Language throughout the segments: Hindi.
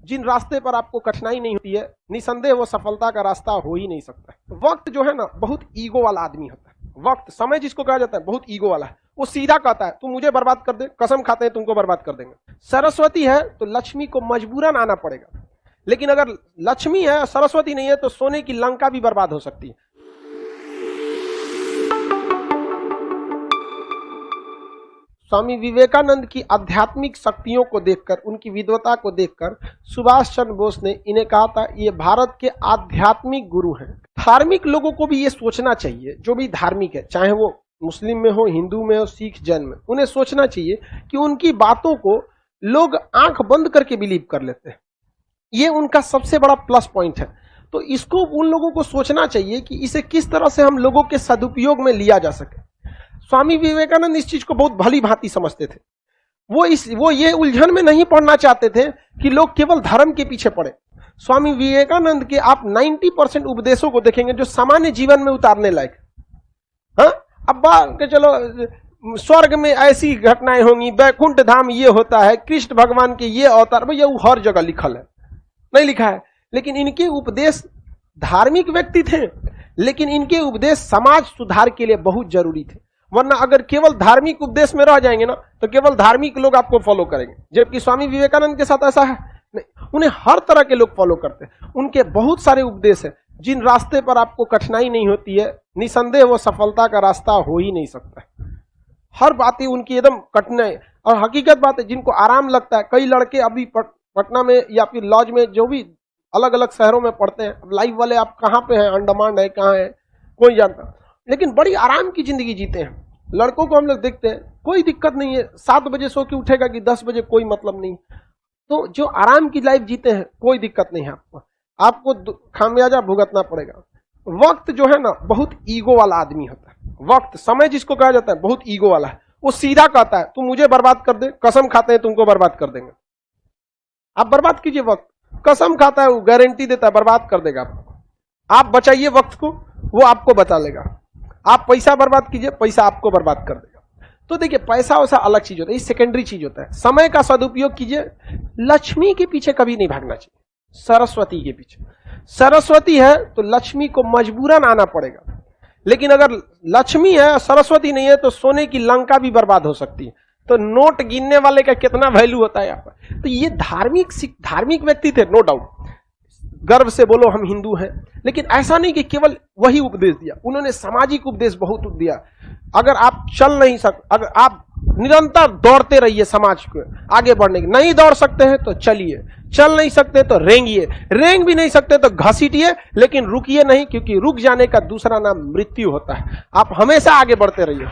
जिन रास्ते पर आपको कठिनाई नहीं होती है, निसंदेह वो सफलता का रास्ता हो ही नहीं सकता। वक्त जो है ना, बहुत ईगो वाला आदमी होता है। वक्त, समय जिसको कहा जाता है, बहुत ईगो वाला है। वो सीधा कहता है तुम मुझे बर्बाद कर दे, कसम खाते हैं तुमको बर्बाद कर देंगे। सरस्वती है तो लक्ष्मी को मजबूरन आना पड़ेगा, लेकिन अगर लक्ष्मी है सरस्वती नहीं है तो सोने की लंका भी बर्बाद हो सकती है। स्वामी विवेकानंद की आध्यात्मिक शक्तियों को देखकर, उनकी विद्वता को देखकर सुभाष चंद्र बोस ने इन्हें कहा था ये भारत के आध्यात्मिक गुरु हैं। धार्मिक लोगों को भी ये सोचना चाहिए, जो भी धार्मिक है, चाहे वो मुस्लिम में हो, हिंदू में हो, सिख, जैन में, उन्हें सोचना चाहिए कि उनकी बातों को लोग आंख बंद करके बिलीव कर लेते हैं। ये उनका सबसे बड़ा प्लस पॉइंट है। तो इसको उन लोगों को सोचना चाहिए कि इसे किस तरह से हम लोगों के सदुपयोग में लिया जा सके। स्वामी विवेकानंद इस चीज को बहुत भली भांति समझते थे। वो ये उलझन में नहीं पड़ना चाहते थे कि लोग केवल धर्म के पीछे पड़े। स्वामी विवेकानंद के आप 90% उपदेशों को देखेंगे जो सामान्य जीवन में उतारने लायक। हाँ, अब के चलो स्वर्ग में ऐसी घटनाएं होंगी, बैकुंठ धाम ये होता है, कृष्ण भगवान के ये अवतार, भैया वो हर जगह लिखल है, नहीं लिखा है। लेकिन इनके उपदेश, धार्मिक व्यक्ति थे लेकिन इनके उपदेश समाज सुधार के लिए बहुत जरूरी थे। वरना अगर केवल धार्मिक उपदेश में रह जाएंगे ना तो केवल धार्मिक लोग आपको फॉलो करेंगे, जबकि स्वामी विवेकानंद के साथ ऐसा है नहीं, उन्हें हर तरह के लोग फॉलो करते हैं। उनके बहुत सारे उपदेश है, जिन रास्ते पर आपको कठिनाई नहीं होती है, निसंदेह वो सफलता का रास्ता हो ही नहीं सकता। हर बातें उनकी एकदम कठिनाई और हकीकत बात है, जिनको आराम लगता है। कई लड़के अभी पटना में या फिर लॉज में, जो भी अलग अलग शहरों में पढ़ते हैं, अब लाइव वाले आप कहाँ पे हैं, अंडमान है, कहाँ है, कोई जानता, लेकिन बड़ी आराम की जिंदगी जीते हैं। लड़कों को हम लोग देखते हैं, कोई दिक्कत नहीं है, 7 बजे सो के उठेगा कि 10 बजे, कोई मतलब नहीं। तो जो आराम की लाइफ जीते हैं, कोई दिक्कत नहीं है आपको खामियाजा भुगतना पड़ेगा। वक्त जो है ना, बहुत ईगो वाला आदमी होता है। वक्त, समय जिसको कहा जाता है, बहुत ईगो वाला है। वो सीधा कहता है तुम मुझे बर्बाद कर दे, कसम खाते हैं तुमको बर्बाद कर देंगे। आप बर्बाद कीजिए वक्त, कसम खाता है, वो गारंटी देता है बर्बाद कर देगा आपको। आप बचाइए वक्त को, वो आपको बचा लेगा। आप पैसा बर्बाद कीजिए, पैसा आपको बर्बाद कर देगा। तो देखिए, पैसा वैसा अलग चीज होता है, ये सेकेंडरी चीज होता है। समय का सदुपयोग कीजिए। लक्ष्मी के पीछे कभी नहीं भागना चाहिए, सरस्वती के पीछे। सरस्वती है तो लक्ष्मी को मजबूरन आना पड़ेगा, लेकिन अगर लक्ष्मी है सरस्वती नहीं है तो सोने की लंका भी बर्बाद हो सकती है। तो नोट गिनने वाले का कितना वैल्यू होता है यहाँ पर। तो ये धार्मिक व्यक्ति थे, नो डाउट, गर्व से बोलो हम हिंदू हैं, लेकिन ऐसा नहीं कि केवल वही उपदेश दिया, उन्होंने सामाजिक उपदेश बहुत दिया। अगर आप चल नहीं सकते, अगर आप निरंतर दौड़ते रहिए समाज को आगे बढ़ने के, नहीं दौड़ सकते हैं तो चलिए, चल नहीं सकते तो रेंगिए, रेंग भी नहीं सकते तो घसीटिए, लेकिन रुकिए नहीं, क्योंकि रुक जाने का दूसरा नाम मृत्यु होता है। आप हमेशा आगे बढ़ते रहिए।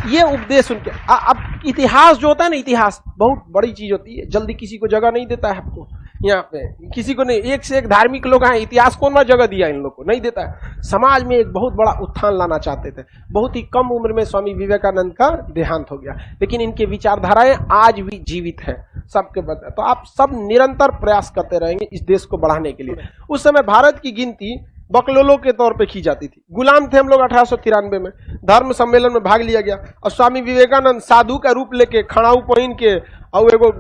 ये उपदेश उनके। अब इतिहास जो होता है ना, इतिहास बहुत बड़ी चीज होती है, जल्दी किसी को जगह नहीं देता है। आपको यहाँ पे किसी को नहीं, एक से एक धार्मिक लोग आए, इतिहास को ना जगह दिया, इन लोग को नहीं देता है। समाज में एक बहुत बड़ा उत्थान लाना चाहते थे। बहुत ही कम उम्र में स्वामी विवेकानंद का देहांत हो गया, लेकिन इनके विचारधाराएं आज भी जीवित है सबके बता। तो आप सब निरंतर प्रयास करते रहेंगे इस देश को बढ़ाने के लिए। उस समय भारत की गिनती बकलोलों के तौर पे की जाती थी, गुलाम थे हम लोग। 1893 में धर्म सम्मेलन में भाग लिया गया और स्वामी विवेकानंद साधु का रूप लेके, खड़ाऊ पहन के, और एगो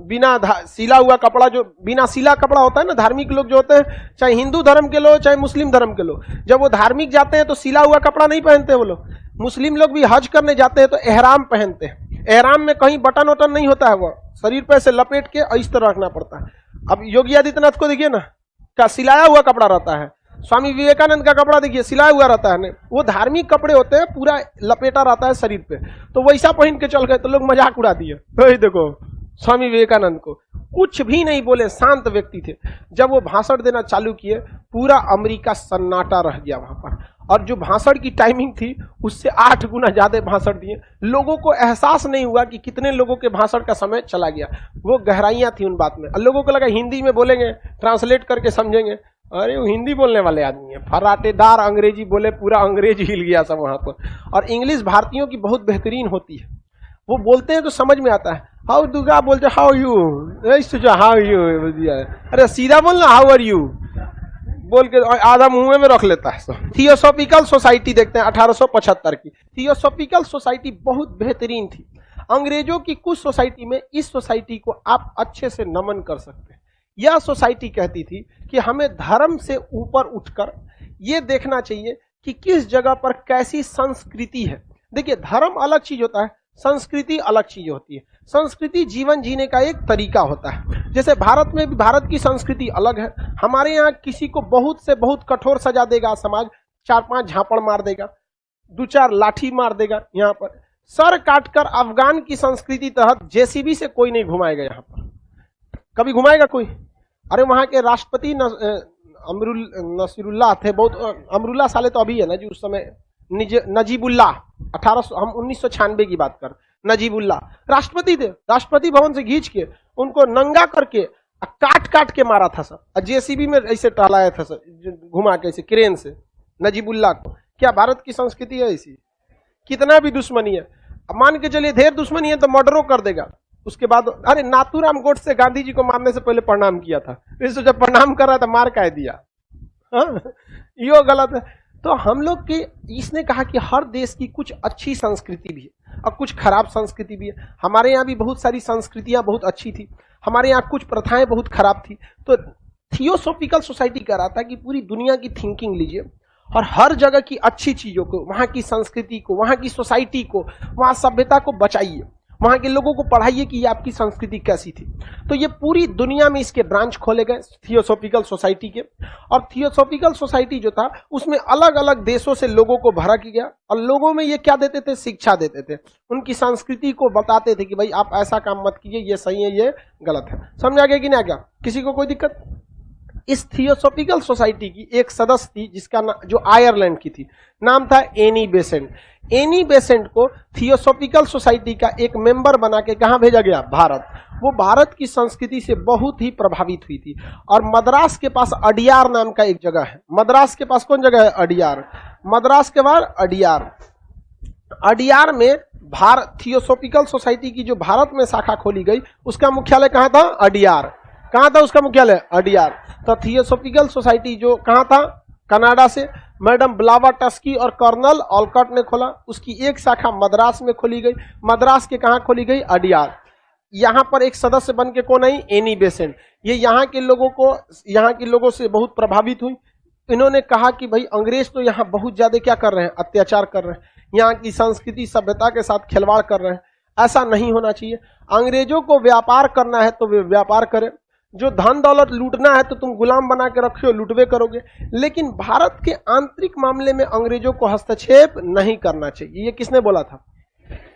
बिना सिला हुआ कपड़ा, जो बिना सिला कपड़ा होता है ना, धार्मिक लोग जो होते हैं, चाहे हिंदू धर्म के लोग चाहे मुस्लिम धर्म के लोग, जब वो धार्मिक जाते हैं तो सिला हुआ कपड़ा नहीं पहनते वो लोग। मुस्लिम लोग भी हज करने जाते हैं तो एहराम पहनते हैं। एहराम में कहीं बटन वटन नहीं होता है, वो शरीर पे से लपेट के इस तरह रखना पड़ता है। अब योगी आदित्यनाथ को देखिए ना, क्या सिलाया हुआ कपड़ा रहता है। स्वामी विवेकानंद का कपड़ा देखिए सिलाया हुआ रहता है, वो धार्मिक कपड़े होते हैं, पूरा लपेटा रहता है शरीर पे। तो वैसा पहन के चल गए तो लोग मजाक उड़ा दिए, तो देखो स्वामी विवेकानंद को कुछ भी नहीं बोले, शांत व्यक्ति थे। जब वो भाषण देना चालू किए, पूरा अमेरिका सन्नाटा रह गया वहां पर। और जो भाषण की टाइमिंग थी उससे 8 गुना ज्यादा भाषण दिए। लोगों को एहसास नहीं हुआ कि कितने लोगों के भाषण का समय चला गया। वो गहराइयां थी उन बात में। लोगों को लगा हिंदी में बोलेंगे, ट्रांसलेट करके समझेंगे। अरे वो हिंदी बोलने वाले आदमी है, फराटेदार अंग्रेजी बोले, पूरा अंग्रेजी हिल गया सब वहां पर। और इंग्लिश भारतीयों की बहुत बेहतरीन होती है, वो बोलते हैं तो समझ में आता है। हाउ दुर्गा बोलते हाउ यू, हाउ यू, अरे सीधा बोलना हाउ आर यू बोल के आधा मुंह में रख लेता है। थियोसॉफिकल सोसाइटी देखते हैं 1875 की। थियोसॉफिकल सोसाइटी बहुत बेहतरीन थी। अंग्रेजों की कुछ सोसाइटी में इस सोसाइटी को आप अच्छे से नमन कर सकते हैं। यह सोसाइटी कहती थी कि हमें धर्म से ऊपर उठकर यह देखना चाहिए कि किस जगह पर कैसी संस्कृति है। देखिए, धर्म अलग चीज होता है, संस्कृति अलग चीज होती है। संस्कृति जीवन जीने का एक तरीका होता है। जैसे भारत में भी भारत की संस्कृति अलग है। हमारे यहाँ किसी को बहुत से बहुत कठोर सजा देगा समाज, 4-5 झापड़ मार देगा, 2-4 लाठी मार देगा। यहाँ पर सर काटकर अफगान की संस्कृति तहत जेसीबी से कोई नहीं घुमाएगा। यहाँ पर कभी घुमाएगा कोई? अरे वहां के राष्ट्रपति नसीरुल्लाह थे, बहुत अमरुल्लाह साले तो अभी है ना जी, उस समय नजीबुल्लाह, 1996 की बात कर, नजीबुल्लाह राष्ट्रपति थे। राष्ट्रपति भवन से खींच के उनको नंगा करके काट काट के मारा था सर, जेसीबी में ऐसे टहलाया था सर, घुमा के ऐसे क्रेन से नजीबुल्लाह को। क्या भारत की संस्कृति है ऐसी? कितना भी दुश्मनी है, मान के चलिए ढेर दुश्मनी है तो मर्डरों कर देगा। उसके बाद अरे नाथूराम गोडसे गांधी जी को मारने से पहले प्रणाम किया था, इससे जब प्रणाम कर रहा था मार कह दिया। यो गलत है। तो हम लोग के इसने कहा कि हर देश की कुछ अच्छी संस्कृति भी है और कुछ खराब संस्कृति भी है। हमारे यहाँ भी बहुत सारी संस्कृतियां बहुत अच्छी थी, हमारे यहाँ कुछ प्रथाएं बहुत खराब थी। तो थियोसॉफिकल सोसाइटी कह रहा था कि पूरी दुनिया की थिंकिंग लीजिए और हर जगह की अच्छी चीजों को, वहां की संस्कृति को, वहां की सोसाइटी को, वहां सभ्यता को बचाइए, वहां के लोगों को पढ़ाइए कि ये आपकी संस्कृति कैसी थी। तो ये पूरी दुनिया में इसके ब्रांच खोले गए थियोसॉफिकल सोसाइटी के। और थियोसॉफिकल सोसाइटी जो था उसमें अलग अलग देशों से लोगों को भरा किया गया और लोगों में ये क्या देते थे? शिक्षा देते थे, उनकी संस्कृति को बताते थे कि भाई आप ऐसा काम मत कीजिए, ये सही है, ये गलत है। समझ आ गया कि नहीं आ गया? किसी को कोई दिक्कत? इस थियोसॉफिकल सोसाइटी की एक सदस्य थी जिसका जो आयरलैंड की थी, नाम था एनी बेसेंट। एनी बेसेंट को थियोसॉफिकल सोसाइटी का एक मेंबर बना के कहां भेजा गया? भारत। वो भारत की संस्कृति से बहुत ही प्रभावित हुई थी। और मद्रास के पास अडियार नाम का एक जगह है। मद्रास के पास कौन जगह है? अडियार। मद्रास के बाद अडियार। अडियार में भारत थियोसॉफिकल सोसाइटी की जो भारत में शाखा खोली गई उसका मुख्यालय कहां था? अडियार। कहां था उसका मुख्यालय? अडियार। तो थियोसॉफिकल सोसाइटी जो कहां था? कनाडा से मैडम ब्लावाटस्की और कर्नल ऑलकॉट ने खोला। उसकी एक शाखा मद्रास में खोली गई। मद्रास के कहां खोली गई? अडियार। यहां पर एक सदस्य बन के कौन आई? Annie Besant. ये यहाँ के लोगों से बहुत प्रभावित हुई। इन्होंने कहा कि भाई अंग्रेज तो यहाँ बहुत ज्यादा क्या कर रहे हैं? अत्याचार कर रहे हैं, यहाँ की संस्कृति सभ्यता के साथ खिलवाड़ कर रहे हैं, ऐसा नहीं होना चाहिए। अंग्रेजों को व्यापार करना है तो वे व्यापार करें, जो धन दौलत लूटना है तो तुम गुलाम बना के रखो, लूटवे करोगे। लेकिन भारत के आंतरिक मामले में अंग्रेजों को हस्तक्षेप नहीं करना चाहिए। ये किसने बोला था?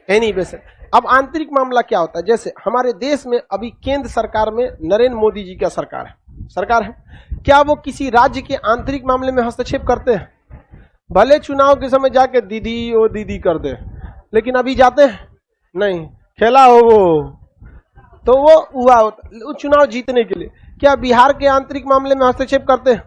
Annie Besant. अब आंतरिक मामला क्या होता है? जैसे हमारे देश में अभी केंद्र सरकार में नरेंद्र मोदी जी का सरकार है, क्या वो किसी राज्य के आंतरिक मामले में हस्तक्षेप करते हैं? भले चुनाव के समय जाके दीदी ओ दीदी कर दे, लेकिन अभी जाते हैं नहीं, खेला हो वो तो वो हुआ होता चुनाव जीतने के लिए। क्या बिहार के आंतरिक मामले में हस्तक्षेप करते हैं?